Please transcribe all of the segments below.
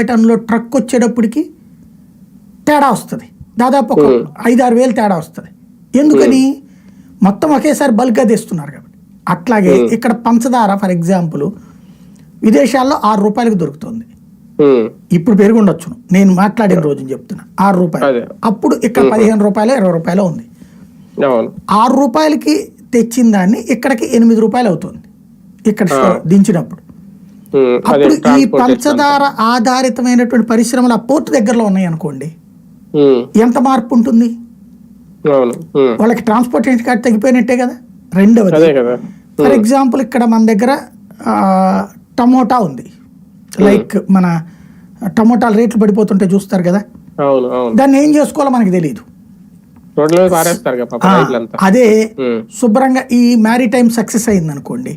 టన్నులో truck వచ్చేటప్పటికి తేడా వస్తుంది. దాదాపు ఒక 5-6 వేలు తేడా వస్తుంది. ఎందుకని? మొత్తం ఒకేసారి బల్క్గా తెస్తున్నారు కాబట్టి. అట్లాగే ఇక్కడ పంచదార ఫర్ ఎగ్జాంపుల్ విదేశాల్లో 6 రూపాయలకు దొరుకుతుంది. ఇప్పుడు పెరిగి ఉండొచ్చును, నేను మాట్లాడిన రోజు చెప్తున్నా 6 రూపాయలు. అప్పుడు ఇక్కడ 15 రూపాయలు 20 రూపాయలు ఉంది. 6 రూపాయలకి తెచ్చిన దాన్ని ఇక్కడికి 8 రూపాయలు అవుతుంది ఇక్కడ దించినప్పుడు. అప్పుడు ఈ పంచదార ఆధారితమైనటువంటి పరిశ్రమలు ఆ పోర్టు దగ్గరలో ఉన్నాయి అనుకోండి, ఎంత మార్పు ఉంటుంది? వాళ్ళకి ట్రాన్స్పోర్టేషన్ కార్డు తగ్గిపోయినట్టే కదా. రెండవది ఫర్ ఎగ్జాంపుల్ ఇక్కడ మన దగ్గర టమోటా ఉంది, లైక్ మన టమోటాలు రేట్లు పడిపోతుంటే చూస్తారు కదా, దాన్ని ఏం చేసుకోవాలో మనకి తెలియదు. అదే శుభ్రంగా ఈ మ్యారిటైమ్ సక్సెస్ అయింది అనుకోండి,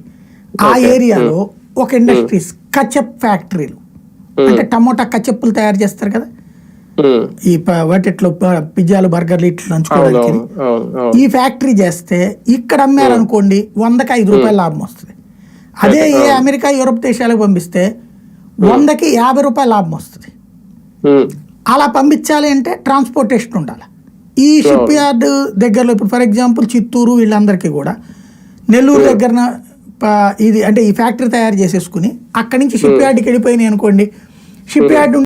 ఆ ఏరియాలో ఒక ఇండస్ట్రీస్ కచప్ ఫ్యాక్టరీలు, అంటే టమోటా కచప్పులు తయారు చేస్తారు కదా, ఈ వాటిట్లో పిజ్జాలు బర్గర్లు ఇట్లు నంచుకోవడానికి, ఈ ఫ్యాక్టరీ చేస్తే ఇక్కడ అమ్మారనుకోండి 100కి 5 రూపాయలు లాభం వస్తుంది. అదే ఏ అమెరికా యూరోప్ దేశాలకు పంపిస్తే 100కి 50 రూపాయలు లాభం వస్తుంది. అలా పంపించాలి అంటే ట్రాన్స్పోర్టేషన్ ఉండాలి. ఈ షిప్ యార్డ్ దగ్గరలో ఇప్పుడు ఫర్ ఎగ్జాంపుల్ చిత్తూరు వీళ్ళందరికీ కూడా నెల్లూరు దగ్గర ఇది అంటే ఈ ఫ్యాక్టరీ తయారు చేసేసుకుని అక్కడి నుంచి షిప్ యార్డ్కి వెళ్ళిపోయినాయి అనుకోండి, షిప్ యార్డ్